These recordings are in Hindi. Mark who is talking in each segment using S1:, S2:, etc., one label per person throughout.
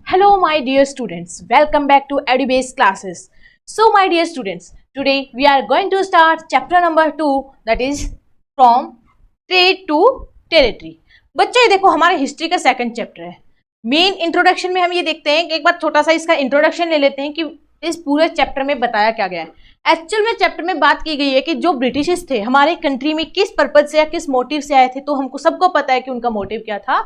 S1: Hello my dear students, welcome back to EduBase classes. So my dear students, today we are going to start chapter number 2, that is from trade to territory. बच्चे देखो हमारे हिस्ट्री का सेकंड चैप्टर है. मेन इंट्रोडक्शन में हम ये देखते हैं कि एक बार छोटा सा इसका इंट्रोडक्शन ले लेते हैं कि इस पूरे चैप्टर में बताया क्या गया है. एक्चुअल में चैप्टर में बात की गई है कि जो ब्रिटिश थे हमारे कंट्री में किस पर्पज से या किस मोटिव से आए थे. तो हमको सबको पता है कि उनका मोटिव क्या था,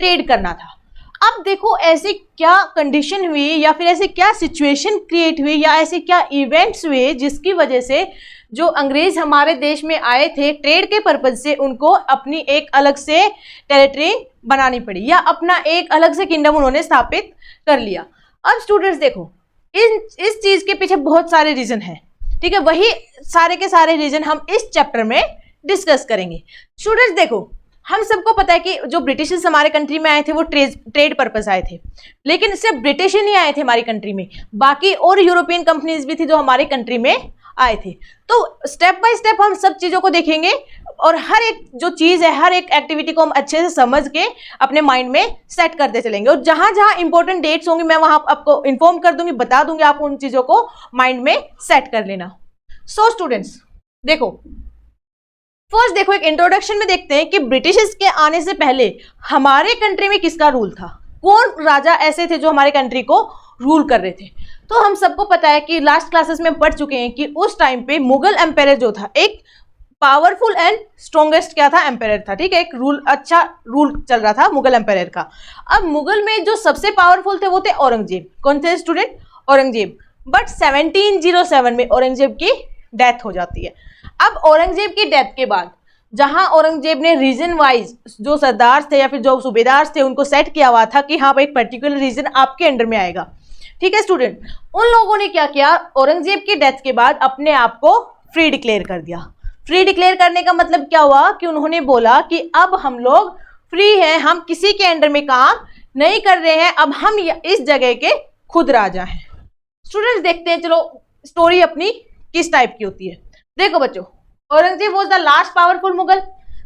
S1: ट्रेड करना था. अब देखो ऐसी क्या कंडीशन हुई या फिर ऐसी क्या सिचुएशन क्रिएट हुई या ऐसे क्या इवेंट्स हुए जिसकी वजह से जो अंग्रेज हमारे देश में आए थे ट्रेड के पर्पज से, उनको अपनी एक अलग से टेरिटरी बनानी पड़ी या अपना एक अलग से किंगडम उन्होंने स्थापित कर लिया. अब स्टूडेंट्स देखो इस चीज के पीछे बहुत सारे रीजन हैं, ठीक है. वही सारे के सारे रीजन हम इस चैप्टर में डिस्कस करेंगे. स्टूडेंट्स देखो हम सबको पता है कि जो ब्रिटिशर्स हमारे कंट्री में आए थे वो ट्रेड पर्पस आए थे, लेकिन सिर्फ ब्रिटिश ही नहीं आए थे हमारी कंट्री में, बाकी और यूरोपियन कंपनीज भी थी जो हमारी कंट्री में आए थे. तो स्टेप बाय स्टेप हम सब चीज़ों को देखेंगे और हर एक जो चीज़ है, हर एक एक्टिविटी को हम अच्छे से समझ के अपने माइंड में सेट करते चलेंगे. और जहाँ जहाँ इंपॉर्टेंट डेट्स होंगी मैं वहाँ आपको इन्फॉर्म कर दूंगी, बता दूंगी, आप उन चीज़ों को माइंड में सेट कर लेना. सो स्टूडेंट्स देखो फर्स्ट देखो एक इंट्रोडक्शन में देखते हैं कि ब्रिटिशर्स के आने से पहले हमारे कंट्री में किसका रूल था, कौन राजा ऐसे थे जो हमारे कंट्री को रूल कर रहे थे. तो हम सबको पता है कि लास्ट क्लासेस में पढ़ चुके हैं कि उस टाइम पे मुगल एम्पायर जो था एक पावरफुल एंड स्ट्रॉन्गेस्ट क्या था, एम्पायर था, ठीक है. एक अच्छा रूल चल रहा था मुगल एम्पायर का. अब मुगल में जो सबसे पावरफुल थे वो थे औरंगजेब. कौन थे स्टूडेंट? औरंगजेब. बट 1707 में औरंगजेब की डेथ हो जाती है. अब औरंगजेब की डेथ के बाद जहां औरंगजेब ने रीजन वाइज जो सरदार थे या फिर जो सूबेदार थे उनको सेट किया हुआ था कि हाँ भाई पर्टिकुलर रीजन आपके अंडर में आएगा, ठीक है स्टूडेंट. उन लोगों ने क्या किया, औरंगजेब की डेथ के बाद अपने आप को फ्री डिक्लेयर कर दिया. फ्री डिक्लेयर करने का मतलब क्या हुआ कि उन्होंने बोला कि अब हम लोग फ्री हैं, हम किसी के अंडर में काम नहीं कर रहे हैं, अब हम इस जगह के खुद राजा हैं. स्टूडेंट्स देखते हैं चलो स्टोरी अपनी किस टाइप की होती है. देखो बच्चों Aurangzeb was the last powerful Mughal.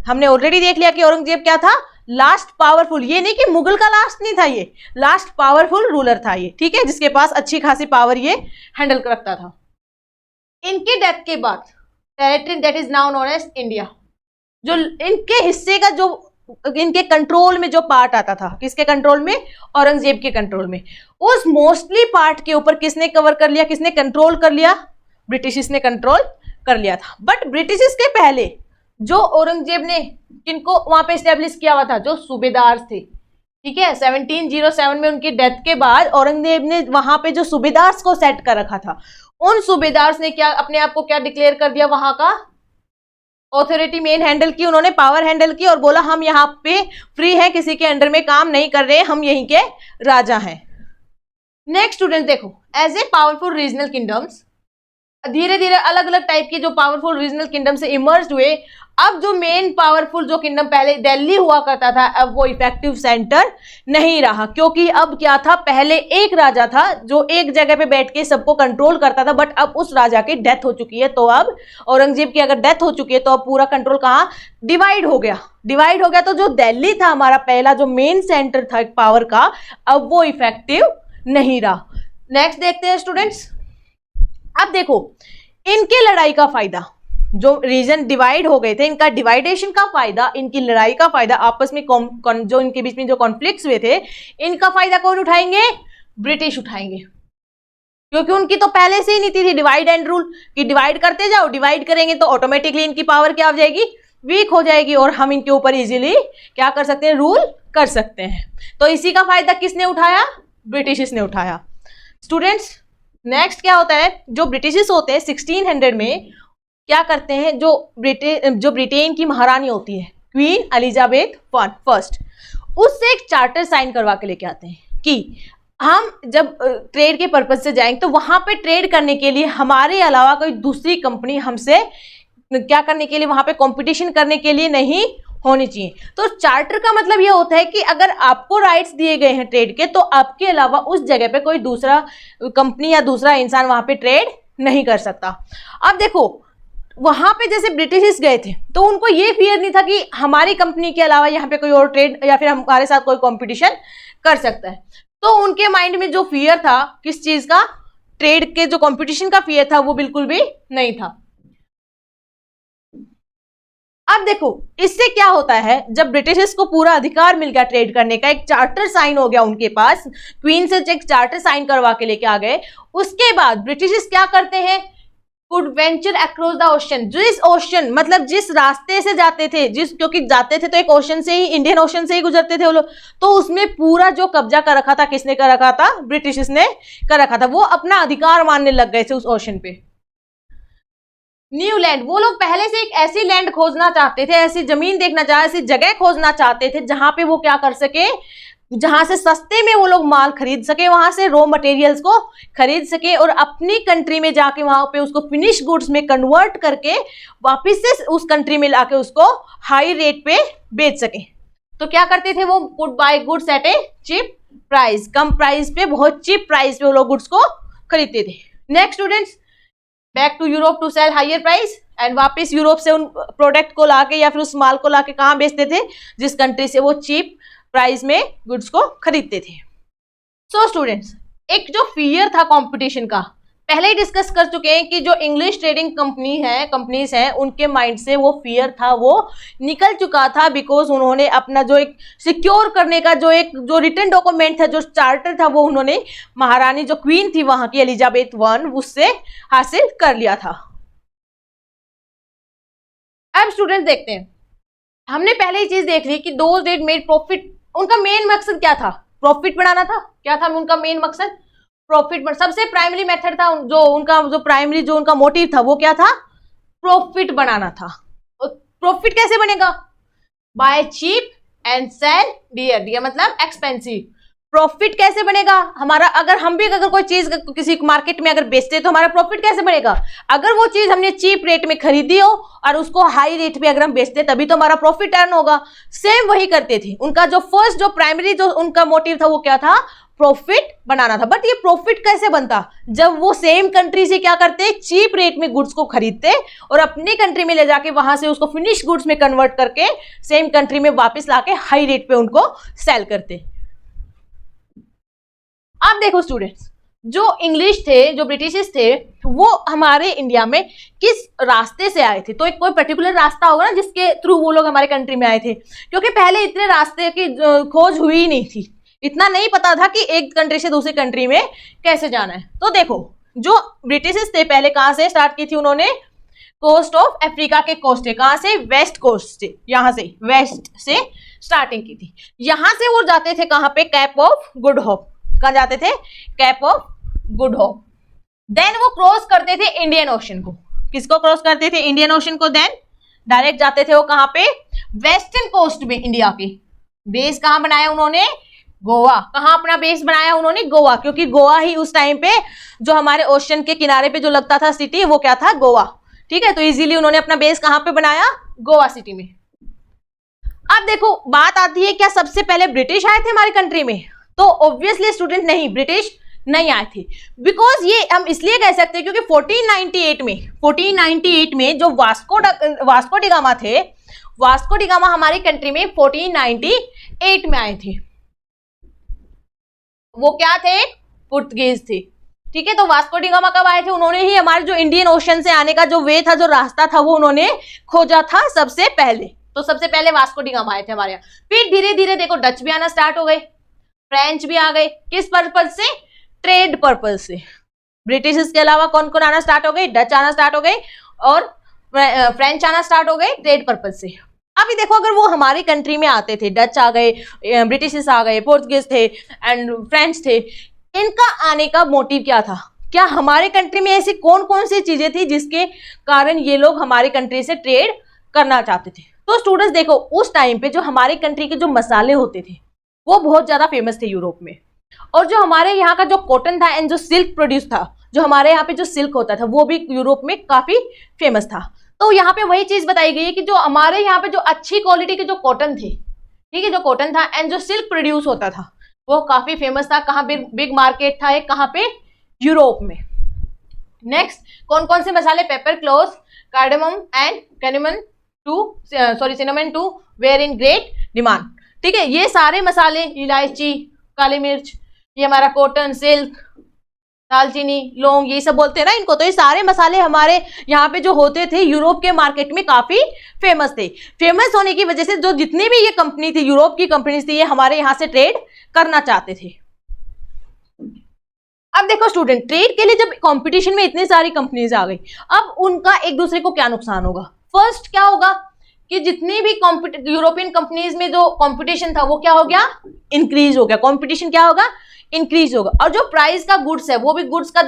S1: हमने ऑलरेडी देख लिया कि औरंगजेब क्या था, लास्ट पावरफुल. ये नहीं कि मुगल का लास्ट नहीं था, ये लास्ट पावरफुल रूलर था ये, ठीक है, जिसके पास अच्छी खासी पावर ये हैंडल कर रखता था. इनकी डेथ के बाद territory that is now known as India, जो इनके हिस्से का जो इनके कंट्रोल में जो पार्ट आता था, किसके कंट्रोल में? औरंगजेब के कंट्रोल में. उस मोस्टली पार्ट के ऊपर किसने कवर कर लिया, किसने कंट्रोल कर लिया? ब्रिटिश ने कंट्रोल कर लिया था. बट ब्रिटिश के पहले जो औरंगजेब ने किनको वहां पे स्टेब्लिश किया हुआ था, जो सूबेदार थे, ठीक है. 1707 में उनकी डेथ के बाद औरंगजेब ने वहां पे जो सूबेदार को सेट कर रखा था, उन सूबेदार ने क्या अपने आप को क्या डिक्लेयर कर दिया, वहां का ऑथोरिटी मेन हैंडल की, उन्होंने पावर हैंडल की और बोला हम यहाँ पे फ्री है, किसी के अंडर में काम नहीं कर रहे, हम यहीं के राजा हैं. नेक्स्ट स्टूडेंट देखो as a powerful regional kingdoms धीरे धीरे अलग अलग टाइप के जो पावरफुल रीजनल किंगडम से इमर्ज हुए. अब जो मेन पावरफुल जो किंगडम पहले दिल्ली हुआ करता था, अब वो इफेक्टिव सेंटर नहीं रहा, क्योंकि अब क्या था, पहले एक राजा था जो एक जगह पे बैठ के सबको कंट्रोल करता था. बट अब उस राजा की डेथ हो चुकी है, तो अब औरंगजेब की अगर डेथ हो चुकी है तो अब पूरा कंट्रोल कहाँ डिवाइड हो गया. तो जो दिल्ली था हमारा पहला जो मेन सेंटर था पावर का, अब वो इफेक्टिव नहीं रहा. नेक्स्ट देखते हैं स्टूडेंट्स. अब देखो इनके लड़ाई का फायदा, जो रीजन डिवाइड हो गए थे, इनका डिवाइडेशन का फायदा, इनकी लड़ाई का फायदा, आपस में जो इनके बीच में जो कॉन्फ्लिक्ट्स हुए थे, इनका फायदा कौन उठाएंगे? ब्रिटिश उठाएंगे. क्योंकि उनकी तो पहले से ही नीति थी डिवाइड एंड रूल कि डिवाइड करते जाओ, डिवाइड करेंगे तो ऑटोमेटिकली इनकी पावर क्या हो जाएगी, वीक हो जाएगी और हम इनके ऊपर इजीली क्या कर सकते हैं, रूल कर सकते हैं. तो इसी का फायदा किसने उठाया? ब्रिटिश ने उठाया. स्टूडेंट्स नेक्स्ट क्या होता है, जो ब्रिटिश होते हैं 1600 में क्या करते हैं, जो ब्रिटेन की महारानी होती है क्वीन एलिजाबेथ फर्स्ट, उससे एक चार्टर साइन करवा के लेके आते हैं कि हम जब ट्रेड के पर्पज से जाएंगे तो वहां पे ट्रेड करने के लिए हमारे अलावा कोई दूसरी कंपनी हमसे क्या करने के लिए, वहां पे कंपटीशन करने के लिए नहीं होनी चाहिए. तो चार्टर का मतलब ये होता है कि अगर आपको राइट्स दिए गए हैं ट्रेड के, तो आपके अलावा उस जगह पे कोई दूसरा कंपनी या दूसरा इंसान वहां पे ट्रेड नहीं कर सकता. अब देखो वहां पे जैसे ब्रिटिश गए थे तो उनको ये फियर नहीं था कि हमारी कंपनी के अलावा यहाँ पे कोई और ट्रेड या फिर हमारे साथ कोई कंपटीशन कर सकता है. तो उनके माइंड में जो फियर था किस चीज का, ट्रेड के जो कंपटीशन का फियर था वो बिल्कुल भी नहीं था। अब देखो इससे क्या होता है, जब ब्रिटिशर्स को पूरा अधिकार मिल गया ट्रेड करने का, एक चार्टर साइन हो गया उनके पास, क्वीन से एक चार्टर साइन करवा के लेके आ गए, उसके बाद ब्रिटिशर्स क्या करते हैं, could venture across the ocean, जिस ओशन मतलब जिस रास्ते से जाते थे, क्योंकि जाते थे तो एक ओशन से ही, इंडियन ओशन से ही गुजरते थे वो लोग, तो उसमें पूरा जो कब्जा कर रखा था, किसने कर रखा था, ब्रिटिशर्स ने कर रखा था, वो अपना अधिकार मानने लग गए थे उस ओशन पे। न्यू लैंड, वो लोग पहले से एक ऐसी लैंड खोजना चाहते थे, ऐसी जमीन देखना चाहते, ऐसी जगह खोजना चाहते थे जहां पे वो क्या कर सके, जहां से सस्ते में वो लोग माल खरीद सके, वहां से रॉ मटेरियल्स को खरीद सके और अपनी कंट्री में जाके वहां पे उसको फिनिश गुड्स में कन्वर्ट करके वापस से उस कंट्री में लाके उसको हाई रेट पे बेच सके। तो क्या करते थे वो, could buy goods at a cheap price, कम प्राइस पे, बहुत चीप प्राइस पे वो लोग गुड्स को खरीदते थे। Next students, back to Europe to sell higher price, and वापस यूरोप से उन प्रोडक्ट को लाके या फिर उस माल को लाके कहाँ बेचते थे, जिस कंट्री से वो चीप प्राइस में गुड्स को खरीदते थे। सो स्टूडेंट्स, एक जो फियर था कंपटीशन का, पहले ही डिस्कस कर चुके हैं कि जो इंग्लिश ट्रेडिंग कंपनीज हैं उनके माइंड से वो फियर था वो निकल चुका था, बिकॉज उन्होंने अपना जो एक सिक्योर करने का जो रिटन डॉक्यूमेंट था, जो चार्टर था, वो उन्होंने महारानी जो क्वीन थी वहां की एलिजाबेथ वन, उससे हासिल कर लिया था। अब स्टूडेंट देखते हैं, हमने पहले ही चीज देख ली कि दोज डेड मेड प्रॉफिट, उनका मेन मकसद क्या था, प्रॉफिट बढ़ाना था। क्या था उनका मेन मकसद, प्रॉफिट। सबसे प्राइमरी मेथड था जो उनका, जो प्राइमरी जो उनका मोटिव था वो क्या था, प्रॉफिट बनाना था। प्रॉफिट कैसे बनेगा, buy cheap and sell dear, dear मतलब एक्सपेंसिव। प्रॉफिट कैसे बनेगा हमारा, अगर हम भी अगर कोई चीज किसी मार्केट में अगर बेचते तो हमारा प्रॉफिट कैसे बनेगा, अगर वो चीज हमने चीप रेट में खरीदी हो और उसको हाई रेट पे अगर हम बेचते तभी तो हमारा प्रॉफिट अर्न होगा। सेम वही करते थे, उनका जो फर्स्ट जो प्राइमरी जो उनका मोटिव था वो क्या था, प्रॉफिट बनाना था। बट ये प्रॉफिट कैसे बनता, जब वो सेम कंट्री से क्या करते, चीप रेट में गुड्स को खरीदते और अपनी कंट्री में ले जाके वहां से उसको फिनिश गुड्स में कन्वर्ट करके सेम कंट्री में वापस लाके हाई रेट पे उनको सेल करते। अब देखो स्टूडेंट्स, जो इंग्लिश थे, जो ब्रिटिश थे, वो हमारे इंडिया में किस रास्ते से आए थे, तो एक कोई पर्टिकुलर रास्ता होगा ना जिसके थ्रू वो लोग हमारे कंट्री में आए थे, क्योंकि पहले इतने रास्ते की खोज हुई ही नहीं थी, इतना नहीं पता था कि एक कंट्री से दूसरी कंट्री में कैसे जाना है। तो देखो जो ब्रिटिश थे पहले कहां से स्टार्ट की थी उन्होंने, कोस्ट ऑफ अफ्रीका के कोस्ट से, कहां से, वेस्ट कोस्ट से, यहां से वेस्ट से स्टार्टिंग की थी। यहां से वो जाते थे कहां पे, कैप ऑफ गुड होप, कहां जाते थे, Cape of Good Hope. Then वो क्रॉस करते थे इंडियन ओशन को, किसको क्रॉस करते थे, इंडियन ओशन को। देन डायरेक्ट जाते थे वो कहां पे, वेस्टर्न कोस्ट में इंडिया के। बेस कहां बनाया उन्होंने, गोवा। कहां अपना बेस बनाया उन्होंने, गोवा, क्योंकि गोवा ही उस टाइम पे जो हमारे ओशन के किनारे पे जो लगता था सिटी, वो क्या था, गोवा। ठीक है, तो इजीली उन्होंने अपना बेस कहां पे बनाया, गोवा सिटी में। अब देखो बात आती है, क्या सबसे पहले ब्रिटिश आए थे हमारी कंट्री में, तो ऑब्वियसली स्टूडेंट नहीं, ब्रिटिश नहीं आए थे। बिकॉज ये हम इसलिए कह सकते हैं क्योंकि 1498 में जो वास्को डी गामा थे, वास्को डी गामा हमारी कंट्री में 1498 में आए थे। वो क्या थे, पुर्तगीज थे। ठीक है, तो वास्को डी गामा कब आए थे, उन्होंने ही हमारे जो इंडियन ओशन से आने का जो वे था, जो रास्ता था, वो उन्होंने खोजा था सबसे पहले। तो सबसे पहले वास्को डी गामा आए थे हमारे यहाँ। फिर धीरे धीरे देखो डच भी आना स्टार्ट हो गए, फ्रेंच भी आ गए, किस पर्पज से, ट्रेड पर्पज से। ब्रिटिश के अलावा कौन कौन आना स्टार्ट हो गए, डच आना स्टार्ट हो गए और फ्रेंच आना स्टार्ट हो गए ट्रेड पर्पज से। अभी देखो अगर वो हमारी कंट्री में आते थे, डच आ गए, ब्रिटिश आ गए, पोर्तुगीज थे एंड फ्रेंच थे, इनका आने का मोटिव क्या था, क्या हमारे कंट्री में ऐसी कौन कौन सी चीजें थी जिसके कारण ये लोग हमारी कंट्री से ट्रेड करना चाहते थे। तो स्टूडेंट्स देखो उस टाइम पे जो हमारी कंट्री के जो मसाले होते थे वो बहुत ज्यादा फेमस थे यूरोप में, और जो हमारे यहाँ का जो कॉटन था एंड जो सिल्क प्रोड्यूस था, जो हमारे यहाँ पे जो सिल्क होता था वो भी यूरोप में काफी फेमस था। तो यहाँ पे वही चीज बताई गई है कि जो हमारे यहाँ पे जो अच्छी क्वालिटी के जो कॉटन थे, ठीक है, जो कॉटन था एंड जो सिल्क प्रोड्यूस होता था वो काफी फेमस था। कहाँ पे बिग मार्केट था एक, कहाँ पे, यूरोप में। नेक्स्ट कौन कौन से मसाले, pepper, cloves, cardamom and cinnamon too were in great demand. ठीक है, ये सारे मसाले, इलायची, काली मिर्च, ये हमारा कॉटन, सिल्क, दालचीनी, लौंग, ये सब बोलते हैं ना इनको। तो ये सारे मसाले हमारे यहाँ पे जो होते थे यूरोप के मार्केट में काफी फेमस थे। फेमस होने की वजह से जो जितनी भी ये कंपनी थी, यूरोप की कंपनीज थी, ये हमारे यहाँ से ट्रेड करना चाहते थे। अब देखो स्टूडेंट, ट्रेड के लिए जब कंपटीशन में इतनी सारी कंपनीज आ गई, अब उनका एक दूसरे को क्या नुकसान होगा? फर्स्ट क्या होगा कि जितनी भी यूरोपियन कंपनीज में जो कंपटीशन था वो क्या हो गया? इंक्रीज हो गया। कंपटीशन क्या होगा? इंक्रीज होगा। और जो प्राइस का गुड्स है वो भी गुड्स का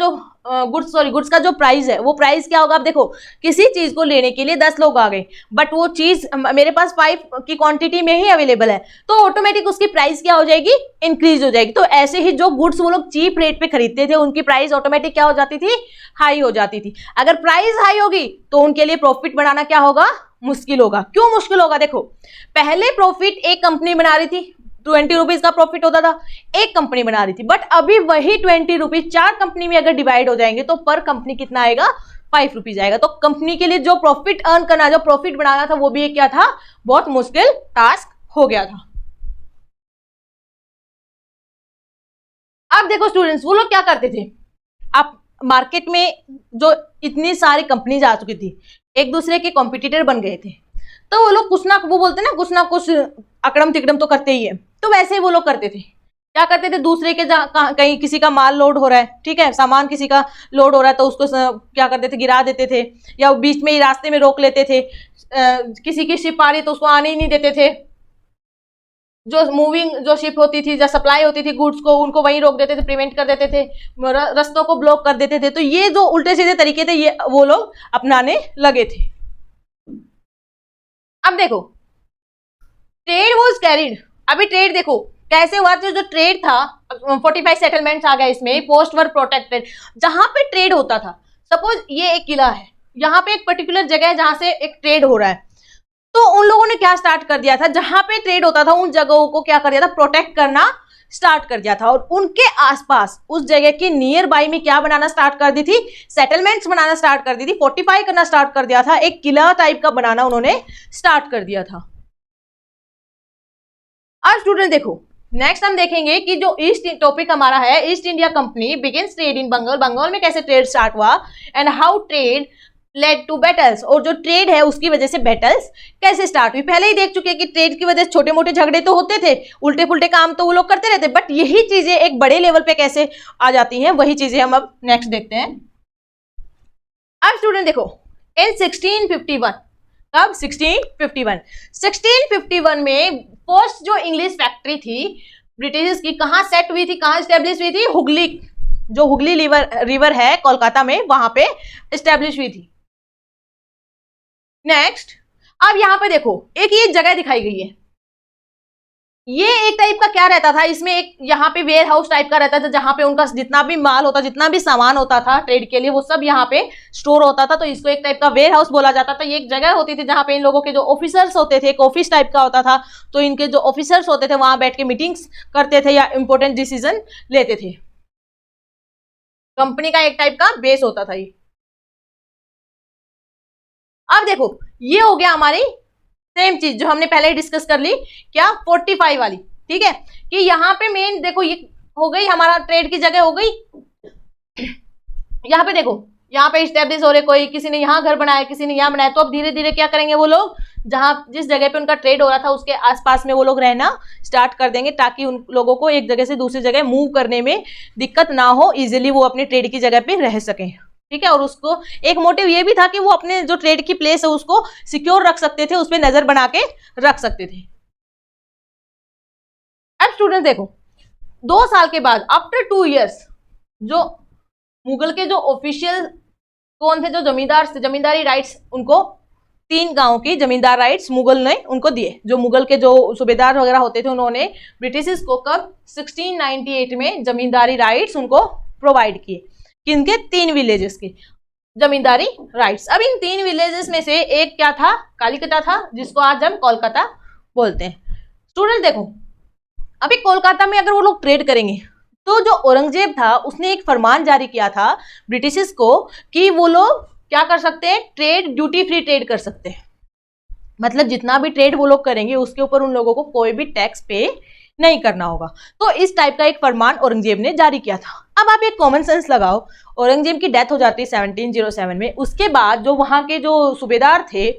S1: जो प्राइस है वो प्राइस क्या होगा? अब देखो, किसी चीज को लेने के लिए 10 लोग आ गए, बट वो चीज मेरे पास 5 की क्वांटिटी में ही अवेलेबल है, तो ऑटोमेटिक उसकी प्राइस क्या हो जाएगी? इंक्रीज हो जाएगी। तो ऐसे ही जो गुड्स वो लोग चीप रेट पे खरीदते थे उनकी प्राइस ऑटोमेटिक क्या हो जाती थी? हाई हो जाती थी। अगर प्राइस हाई होगी तो उनके लिए प्रॉफिट बनाना क्या होगा? मुश्किल होगा। क्यों मुश्किल होगा? देखो, पहले प्रॉफिट एक कंपनी बना रही थी, 20 रुपीज का प्रॉफिट होता था, एक कंपनी बना रही थी, बट अभी वही 20 रुपीज 4 कंपनी में अगर डिवाइड हो जाएंगे तो पर कंपनी कितना आएगा? 5 रुपीज आएगा। तो कंपनी के लिए जो प्रॉफिट अर्न करना, जो प्रॉफिट बनाना था, वो भी एक क्या था? बहुत मुश्किल टास्क हो गया था। अब देखो स्टूडेंट्स, वो लोग क्या करते थे? आप मार्केट में जो इतनी सारी कंपनीज आ चुकी थी, एक दूसरे के कॉम्पिटिटर बन गए थे, तो वो लोग वो बोलते हैं ना, कुछ ना कुछ अकड़म तिकड़म तो करते ही है। तो वैसे ही वो लोग करते थे। क्या करते थे? दूसरे के कहीं किसी का माल लोड हो रहा है, ठीक है, सामान किसी का लोड हो रहा है, तो उसको क्या करते थे? गिरा देते थे, या बीच में ही रास्ते में रोक लेते थे। किसी की शिप आ रही तो उसको आने ही नहीं देते थे। जो शिप होती थी, जो सप्लाई होती थी गुड्स को, उनको वहीं रोक देते थे, प्रिवेंट कर देते थे, रास्तों को ब्लॉक कर देते थे। तो ये जो उल्टे सीधे तरीके थे, ये वो लोग अपनाने लगे थे। अब देखो, ट्रेड वॉज कैरिड। अभी ट्रेड देखो कैसे हुआ? जो ट्रेड था, 45 सेटलमेंट्स आ गए इसमें, पोस्ट वर प्रोटेक्टेड। जहां पे ट्रेड होता था, सपोज ये एक किला है, यहाँ पे एक पर्टिकुलर जगह है जहां से एक ट्रेड हो रहा है, तो उन लोगों ने क्या स्टार्ट कर दिया था? जहां पे ट्रेड होता था उन जगहों को क्या कर दिया था? प्रोटेक्ट करना स्टार्ट कर दिया था। और उनके आसपास उस जगह के नियर बाई में क्या बनाना स्टार्ट कर दी थी? सेटलमेंट्स बनाना स्टार्ट कर दी थी, फोर्टिफाई करना स्टार्ट कर दिया था, एक किला टाइप का बनाना उन्होंने स्टार्ट कर दिया था। अब स्टूडेंट देखो, नेक्स्ट हम देखेंगे कि जो ईस्ट टॉपिक हमारा है, East India Company begins trade in Bengal. Bengal में कैसे ट्रेड स्टार्ट हुआ, and how trade led to battles, और जो ट्रेड है उसकी वजह से बैटल्स कैसे स्टार्ट हुई। पहले ही देख चुके हैं कि ट्रेड की वजह से छोटे मोटे झगड़े तो होते थे, उल्टे पुल्टे काम तो वो लोग करते रहते, बट यही चीजें एक बड़े लेवल पे कैसे आ जाती हैं, वही चीजें हम अब नेक्स्ट देखते हैं। अब स्टूडेंट देखो, इन 1651, कब? 1651 में फर्स्ट जो इंग्लिश फैक्ट्री थी ब्रिटिश की, कहां सेट हुई थी, कहां स्टेब्लिश हुई थी? हुगली, जो हुगली रिवर है कोलकाता में, वहां पे स्टेब्लिश हुई थी। नेक्स्ट, अब यहां पे देखो एक ये जगह दिखाई गई है, ये एक टाइप का क्या रहता था इसमें? एक यहाँ पे वेयर हाउस टाइप का रहता था, जहां पे उनका जितना भी माल होता, जितना भी सामान होता था ट्रेड के लिए, वो सब यहाँ पे स्टोर होता था। तो इसको एक टाइप का वेयर हाउस बोला जाता था। ये एक जगह होती थी जहां पे इन लोगों के जो ऑफिसर्स होते थे, एक ऑफिस टाइप का होता था, तो इनके जो ऑफिसर्स होते थे वहां बैठ के मीटिंग्स करते थे या इंपॉर्टेंट डिसीजन लेते थे। कंपनी का एक टाइप का बेस होता था ये। अब देखो, ये हो गया हमारी सेम चीज जो हमने पहले ही डिस्कस कर ली, क्या? 45 वाली, ठीक है, कि यहाँ पे मेन देखो ये हो गई हमारा ट्रेड की जगह हो गई। यहाँ पे देखो, यहाँ पे स्टेब्लिश हो रहे, कोई किसी ने यहाँ घर बनाया, किसी ने यहाँ बनाया, तो अब धीरे धीरे क्या करेंगे वो लोग, जहां जिस जगह पे उनका ट्रेड हो रहा था उसके आसपास में वो लोग रहना स्टार्ट कर देंगे, ताकि उन लोगों को एक जगह से दूसरी जगह मूव करने में दिक्कत ना हो, इजिली वो अपने ट्रेड की जगह पे रह सकें, ठीक है। और उसको एक मोटिव ये भी था कि वो अपने जो ट्रेड की प्लेस है उसको सिक्योर रख सकते थे, उस पर नजर बना के रख सकते थे। अब स्टूडेंट देखो, 2 साल के बाद, आफ्टर 2 इयर्स, जो मुगल के जो ऑफिशियल कौन थे, जो जमींदार थे, जमींदारी राइट्स, उनको 3 गांव की जमींदार राइट्स मुगल ने उनको दिए। जो मुगल के जो सूबेदार वगैरह होते थे उन्होंने ब्रिटिश को कब 1698 में जमींदारी राइट्स उनको प्रोवाइड किए। किनके? 3 विलेजेस के जमींदारी राइट्स। अब इन 3 विलेजेस में से एक क्या था? कालीकटा था, जिसको आज हम कोलकाता बोलते हैं। स्टूडेंट देखो, अभी कोलकाता में अगर वो लोग ट्रेड करेंगे तो जो औरंगजेब था उसने एक फरमान जारी किया था ब्रिटिश को कि वो लोग क्या कर सकते हैं? ट्रेड ड्यूटी फ्री ट्रेड कर सकते हैं। मतलब जितना भी ट्रेड वो लोग करेंगे उसके ऊपर उन लोगों को कोई भी टैक्स पे नहीं करना होगा। तो इस टाइप का एक फरमान औरंगजेब ने जारी किया था। अब आप एक कॉमन सेंस लगाओ, औरंगजेब की डेथ हो जाती है 1707 में, उसके बाद जो वहां के जो सूबेदार थे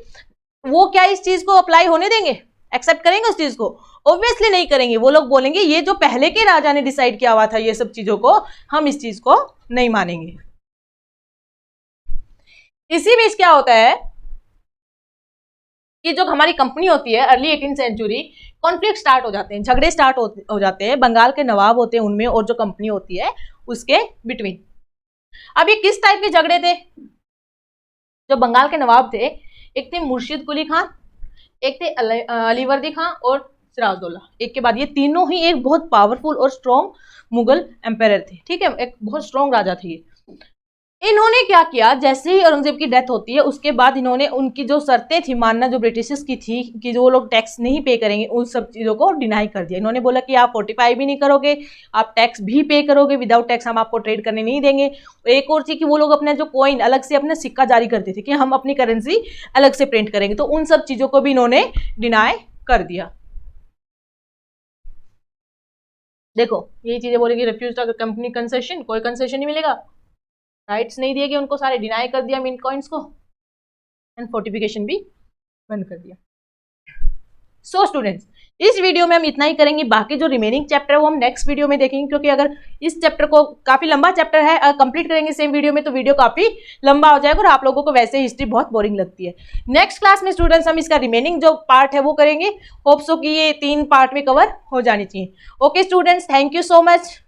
S1: वो क्या इस चीज को अप्लाई होने देंगे, एक्सेप्ट करेंगे उस चीज को? ऑब्वियसली नहीं करेंगे। वो लोग बोलेंगे ये जो पहले के राजा ने डिसाइड किया हुआ था ये सब चीजों को, हम इस चीज को नहीं मानेंगे। इसी बीच क्या होता है कि जो हमारी कंपनी होती है early 18th century, conflict start हो जाते हैं, झगड़े स्टार्ट हो जाते हैं, बंगाल के नवाब होते हैं उनमें और जो कंपनी होती है उसके बिटवीन। अब ये किस टाइप के झगड़े थे? जो बंगाल के नवाब थे, एक थे मुर्शिद कुली खान, एक थे अलीवर्दी खान और सिराजुद्दौला। एक के बाद ये तीनों ही एक बहुत पावरफुल और स्ट्रॉन्ग मुगल एम्पायर थे, ठीक है, एक बहुत स्ट्रॉन्ग राजा थे ये। इन्होंने क्या किया, जैसे ही औरंगजेब की डेथ होती है उसके बाद इन्होंने उनकी जो शर्तें थी मानना जो ब्रिटिशर्स की थी कि जो लोग टैक्स नहीं पे करेंगे, उन सब चीज़ों को डिनाई कर दिया। इन्होंने बोला कि आप 45 भी नहीं करोगे, आप टैक्स भी पे करोगे, विदाउट टैक्स हम आपको ट्रेड करने नहीं देंगे। एक और थी कि वो लोग अपने जो कॉइन अलग से अपना सिक्का जारी करते थे कि हम अपनी करेंसी अलग से प्रिंट करेंगे, तो उन सब चीज़ों को भी इन्होंने डिनाई कर दिया। देखो यही चीज़ें बोलेगी, रिफ्यूज कंपनी कंसेशन, कोई कंसेशन नहीं मिलेगा, राइट्स नहीं दिए गए उनको, सारे डिनाई कर दिया मिंट कॉइन्स को, एंड फोर्टिफिकेशन भी बंद कर दिया। सो स्टूडेंट्स, इस वीडियो में हम इतना ही करेंगे, बाकी जो रिमेनिंग चैप्टर है वो हम नेक्स्ट वीडियो में देखेंगे, क्योंकि अगर इस चैप्टर को, काफी लंबा चैप्टर है, अगर कंप्लीट करेंगे सेम वीडियो में तो वीडियो काफी लंबा हो जाएगा और आप लोगों को वैसे हिस्ट्री बहुत बोरिंग लगती है। नेक्स्ट क्लास में स्टूडेंट्स हम इसका रिमेनिंग जो पार्ट है वो करेंगे, होप सो कि ये 3 पार्ट में कवर हो जानी चाहिए। Okay students, thank you so much.